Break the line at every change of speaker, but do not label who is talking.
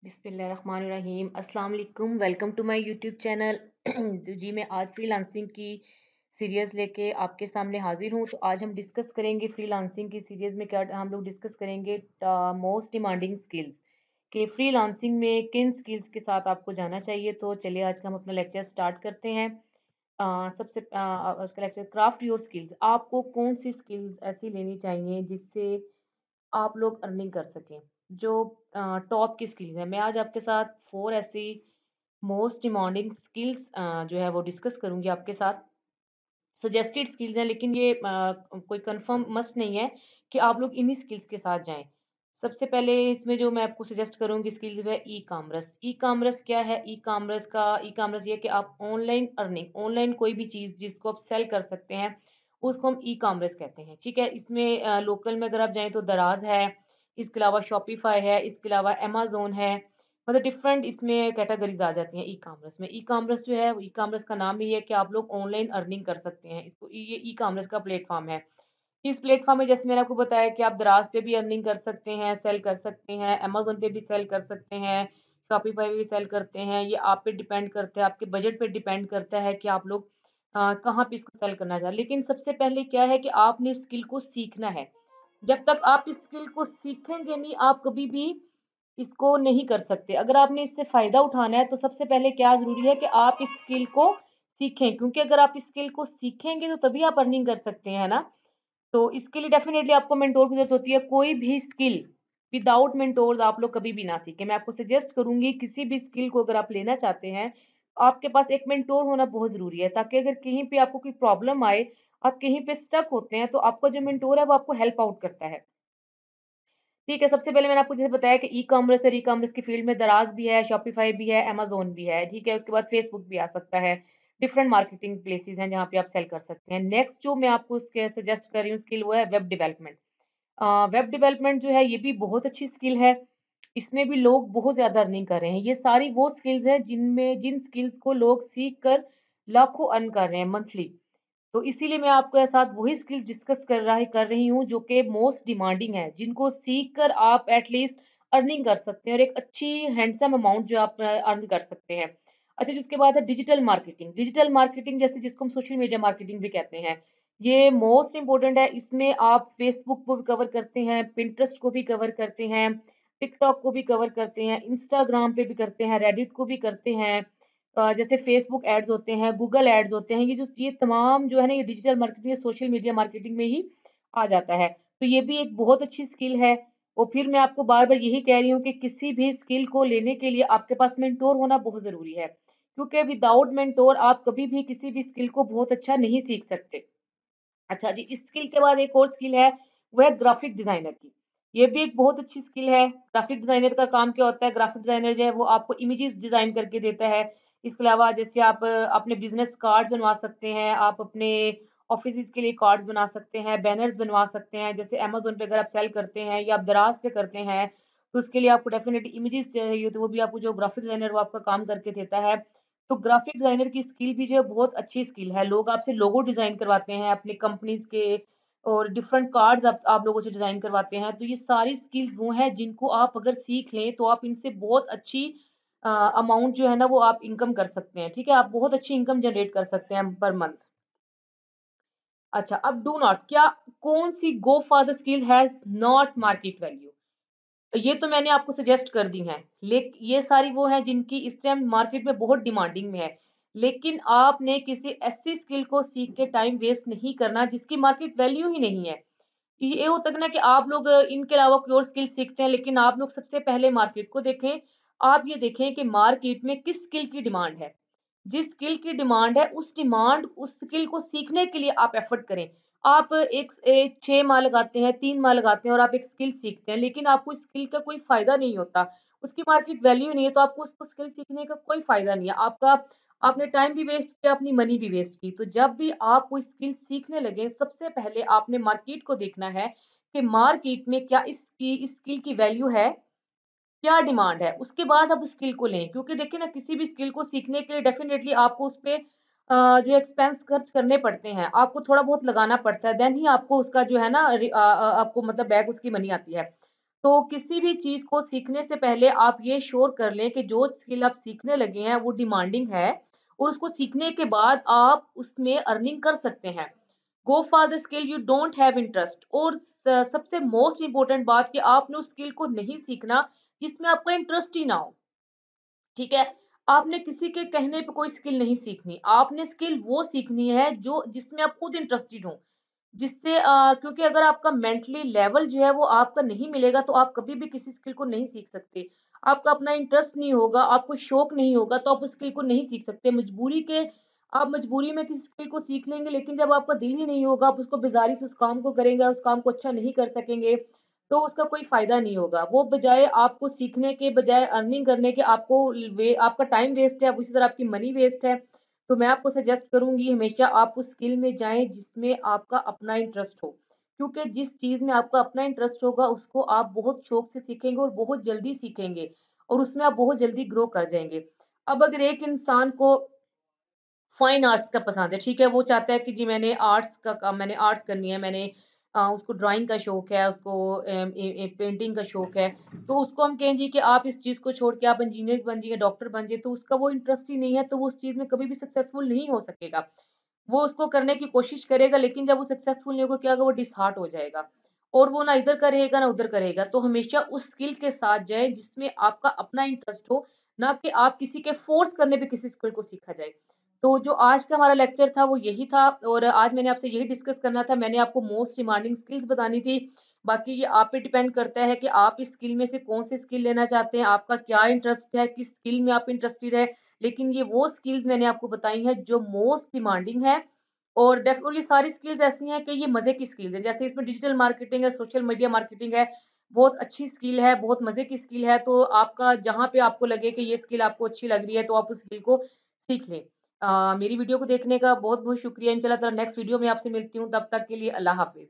बिस्मिल्लाहिर्रहमानिर्रहीम अस्सलाम वालेकुम welcome to my YouTube channel. तो जी मैं आज फ्रीलांसिंग की सीरीज़ लेके आपके सामने हाजिर हूँ। तो आज हम डिस्कस करेंगे फ्रीलांसिंग की सीरीज़ में क्या हम लोग डिस्कस करेंगे मोस्ट डिमांडिंग स्किल्स कि फ्रीलांसिंग में किन स्किल्स के साथ आपको जाना चाहिए। तो चलिए आज का हम अपना लेक्चर स्टार्ट करते हैं। उसका लेक्चर क्राफ्ट योर स्किल्स। आपको कौन सी स्किल्स ऐसी लेनी चाहिए जिससे आप लोग अर्निंग कर सकें, जो टॉप की स्किल्स हैं। मैं आज आपके साथ 4 ऐसी मोस्ट डिमांडिंग स्किल्स जो है वो डिस्कस करूँगी आपके साथ। सजेस्टेड स्किल्स हैं, लेकिन ये कोई कंफर्म मस्ट नहीं है कि आप लोग इन्हीं स्किल्स के साथ जाएँ। सबसे पहले इसमें जो मैं आपको सजेस्ट करूँगी स्किल्स वो है ई-कॉमर्स। ई-कॉमर्स क्या है? ई-कॉमर्स ये है कि आप ऑनलाइन कोई भी चीज़ जिसको आप सेल कर सकते हैं, उसको हम ई-कॉमर्स कहते हैं, ठीक है? इसमें लोकल में अगर आप जाएँ तो दराज़ है, इसके अलावा शॉपिफ़ाई है, इसके अलावा अमेज़न है। मतलब डिफरेंट इसमें कैटेगरीज़ आ जाती हैं ई-कॉमर्स में। ई-कॉमर्स जो है, ई-कॉमर्स का नाम ही है कि आप लोग ऑनलाइन अर्निंग कर सकते हैं। ये ई-कॉमर्स का प्लेटफ़ॉर्म है। इस प्लेटफ़ॉर्म में जैसे मैंने आपको बताया कि आप दराज़ पे भी अर्निंग कर सकते हैं, सेल कर सकते हैं, अमेज़न पे भी सेल कर सकते हैं, शॉपिफ़ाई पे भी सेल करते हैं। ये आप पे डिपेंड करता है, आपके बजट पे डिपेंड करता है कि आप लोग कहाँ पे इसको सेल करना चाह रहे हैं। लेकिन सबसे पहले क्या है कि आपने इस स्किल को सीखना है। जब तक आप इस स्किल को सीखेंगे नहीं, आप कभी भी इसको नहीं कर सकते। अगर आपने इससे फ़ायदा उठाना है, तो सबसे पहले क्या ज़रूरी है कि आप इस स्किल को सीखें, क्योंकि अगर आप इस स्किल को सीखेंगे, तो तभी आप अर्निंग कर सकते हैं, है ना? तो इसके लिए डेफ़िनेटली आपको मेंटर की ज़रूरत होती है। कोई भी स्किल विदाउट मेंटोर्स आप लोग कभी भी ना सीखें। मैं आपको सजेस्ट करूँगी किसी भी स्किल को अगर आप लेना चाहते हैं, आपके पास एक मेंटर होना बहुत ज़रूरी है, ताकि अगर कहीं पे आपको कोई प्रॉब्लम आए, आप कहीं पे स्टक होते हैं, तो आपका जो मेंटर है वो आपको हेल्प आउट करता है। ठीक है, सबसे पहले मैंने आपको जैसे बताया कि ई-कॉमर्स और ई-कॉमर्स की फ़ील्ड में दराज़ भी है, शॉपिफ़ाई भी है, अमेज़न भी है, ठीक है? उसके बाद फ़ेसबुक भी आ सकता है। डिफरेंट मार्केटिंग प्लेसेस हैं जहाँ पे आप सेल कर सकते हैं। नेक्स्ट जो मैं आपको उसके सजेस्ट कर रही हूँ स्किल, वो है वेब डेवलपमेंट। वेब डेवलपमेंट जो है ये भी बहुत अच्छी स्किल है। इसमें भी लोग बहुत ज़्यादा अर्निंग कर रहे हैं। ये सारी वो स्किल्स हैं जिन स्किल्स को लोग सीख कर लाखों अर्न कर रहे हैं मंथली। तो इसीलिए मैं आपके साथ वही स्किल डिस्कस कर रही हूँ जो कि मोस्ट डिमांडिंग है, जिनको सीख कर आप एटलीस्ट अर्निंग कर सकते हैं और एक अच्छी हैंडसम अमाउंट जो आप अर्न कर सकते हैं। अच्छा जी, उसके बाद है डिजिटल मार्केटिंग। डिजिटल मार्केटिंग जैसे जिसको हम सोशल मीडिया मार्केटिंग भी कहते हैं, ये मोस्ट इम्पोर्टेंट है। इसमें आप फेसबुक को भी कवर करते हैं, पिंटरेस्ट को भी कवर करते हैं, टिकटॉक को भी कवर करते हैं, इंस्टाग्राम पे भी करते हैं, रेडिट को भी करते हैं। जैसे फेसबुक एड्स होते हैं, गूगल एड्स होते हैं, ये तमाम जो है ना, ये digital marketing, social media marketing में ही आ जाता है। तो ये भी एक बहुत अच्छी स्किल है। और फिर मैं आपको बार-बार यही कह रही हूँ कि किसी भी स्किल को लेने के लिए आपके पास मेंटर होना बहुत ज़रूरी है। क्योंकि विदाउट मेंटर आप कभी भी किसी भी स्किल को बहुत अच्छा नहीं सीख सकते। अच्छा जी, इस स्किल के बाद एक और स्किल है, वो है ग्राफिक डिज़ाइनर की। ये भी एक बहुत अच्छी स्किल है। ग्राफिक डिज़ाइनर का काम क्या होता है? ग्राफिक डिज़ाइनर जो है वो आपको इमेजेस डिज़ाइन करके देता है। इसके अलावा जैसे आप अपने बिज़नेस कार्ड बनवा सकते हैं, आप अपने ऑफ़िसेज़ के लिए कार्ड्स बना सकते हैं, बैनर्स बनवा सकते हैं। जैसे अमेज़न पे अगर आप सेल करते हैं या आप दराज़ पे करते हैं, तो उसके लिए आपको डेफ़िनेटली इमेजेस चाहिए, तो वो भी आपको जो ग्राफिक डिज़ाइनर वो आपका काम करके देता है। तो ग्राफिक डिज़ाइनर की स्किल भी जो है बहुत अच्छी स्किल है। लोग आपसे लोगो डिज़ाइन करवाते हैं अपनी कंपनीज़ के, और डिफरेंट कार्ड्स आप लोगों से डिज़ाइन करवाते हैं। तो ये सारी स्किल्स वो हैं जिनको आप अगर सीख लें, तो आप इनसे बहुत अच्छी अमाउंट जो है ना वो आप इनकम कर सकते हैं। ठीक है? आप बहुत अच्छी इनकम जनरेट कर सकते हैं पर मंथ। अच्छा, अब डू नॉट क्या, कौन-सी go for the skill has not market value. ये तो मैंने आपको सजेस्ट कर दी हैं। ये सारी वो हैं जिनकी इस टाइम मार्केट में बहुत डिमांडिंग में है। लेकिन आपने किसी ऐसी स्किल को सीख के टाइम वेस्ट नहीं करना जिसकी मार्केट वैल्यू ही नहीं है। ये होता है ना कि आप लोग इनके अलावा कोई और स्किल सीखते हैं, लेकिन आप लोग सबसे पहले मार्केट को देखें। आप ये देखें कि मार्केट में किस स्किल की डिमांड है। जिस स्किल की डिमांड है, उस स्किल को सीखने के लिए आप एफर्ट करें। आप 6 माह लगाते हैं, 3 माह लगाते हैं और आप एक स्किल सीखते हैं, लेकिन आपको इस स्किल का कोई फ़ायदा नहीं होता। उसकी मार्केट वैल्यू नहीं है, तो आपको उसको स्किल सीखने का कोई फ़ायदा नहीं है। आपने टाइम भी वेस्ट किया, अपनी मनी भी वेस्ट की। तो जब भी आप कोई स्किल सीखने लगें, सबसे पहले आपने मार्केट को देखना है कि मार्केट में क्या इस स्किल की वैल्यू है, क्या डिमांड है, उसके बाद आप उस स्किल को लें। क्योंकि देखिए ना, किसी भी स्किल को सीखने के लिए डेफ़िनेटली आपको उसपे जो एक्सपेंस खर्च करने पड़ते हैं, आपको थोड़ा बहुत लगाना पड़ता है, देन ही आपको उसका जो है ना आपको मतलब बैक उसकी मनी आती है। तो किसी भी चीज़ को सीखने से पहले आप ये श्योर कर लें कि जो स्किल आप सीखने लगे हैं वो डिमांडिंग है और उसको सीखने के बाद आप उसमें अर्निंग कर सकते हैं। Go for the skill you don't have interest. और सबसे मोस्ट इम्पोर्टेंट बात कि आपने उस स्किल को नहीं सीखना जिसमें आपका इंटरेस्ट ही ना हो। ठीक है? आपने किसी के कहने पे कोई स्किल नहीं सीखनी। आपने स्किल वो सीखनी है जो जिसमें आप खुद इंटरेस्टेड हो। जिससे क्योंकि अगर आपका मेंटली लेवल जो है वो आपका नहीं मिलेगा तो आप कभी भी किसी स्किल को नहीं सीख सकते। आपका अपना इंटरेस्ट नहीं होगा, आपको शौक नहीं होगा तो आप उस स्किल को नहीं सीख सकते। आप मजबूरी में किसी स्किल को सीख लेंगे, लेकिन जब आपका दिल ही नहीं होगा, आप उसको बेज़ारी से उस काम को करेंगे और उस काम को अच्छा नहीं कर सकेंगे, तो उसका कोई फ़ायदा नहीं होगा। वो बजाय आपको सीखने के बजाय अर्निंग करने के आपको वे आपका टाइम वेस्ट है, उसी तरह आपकी मनी वेस्ट है। तो मैं आपको सजेस्ट करूँगी हमेशा आप उस स्किल में जाएँ जिसमें आपका अपना इंटरेस्ट हो। क्योंकि जिस चीज़ में आपका अपना इंटरेस्ट होगा उसको आप बहुत शौक से सीखेंगे और बहुत जल्दी सीखेंगे और उसमें आप बहुत जल्दी ग्रो कर जाएँगे। अब अगर एक इंसान को फाइन आर्ट्स का पसंद है, ठीक है? वो चाहता है कि जी मैंने आर्ट्स करनी है, उसको ड्राइंग का शौक है, उसको पेंटिंग का शौक है, तो उसको हम कहें जी कि आप इस चीज़ को छोड़ के आप इंजीनियर बन जाइए, डॉक्टर बन जाइए, तो उसका वो इंटरेस्ट ही नहीं है, तो वो उस चीज़ में कभी भी सक्सेसफुल नहीं हो सकेगा। वो उसको करने की कोशिश करेगा, लेकिन जब वो सक्सेसफुल नहीं होगा, क्या होगा, वो डिसहार्ट हो जाएगा और वो ना इधर का रहेगा, ना उधर का रहेगा। तो हमेशा उस स्किल के साथ जाएँ जिसमें आपका अपना इंटरेस्ट हो, ना कि आप किसी के फ़ोर्स करने पे किसी स्किल को सीखा जाए। तो जो आज का हमारा लेक्चर था वो यही था और आज मैंने आपसे यही डिस्कस करना था। मैंने आपको मोस्ट डिमांडिंग स्किल्स बतानी थी। बाकी ये आप पे डिपेंड करता है कि आप इस स्किल में से कौन-सी स्किल लेना चाहते हैं, आपका क्या इंटरेस्ट है, किस स्किल में आप इंटरेस्टेड है। लेकिन ये वो स्किल्स मैंने आपको बताई हैं जो मोस्ट डिमांडिंग है और ये सारी स्किल्स ऐसी हैं कि ये मज़े की स्किल्स हैं। जैसे इसमें डिजिटल मार्केटिंग है, सोशल मीडिया मार्केटिंग है, बहुत अच्छी स्किल है, बहुत मज़े की स्किल है। तो आपका जहाँ पे आपको लगे कि ये स्किल आपको अच्छी लग रही है, तो आप उस स्किल को सीख लें। मेरी वीडियो को देखने का बहुत-बहुत शुक्रिया। इंशाल्लाह ताला नेक्स्ट वीडियो में आपसे मिलती हूँ, तब तक के लिए अल्लाह हाफ़िज़।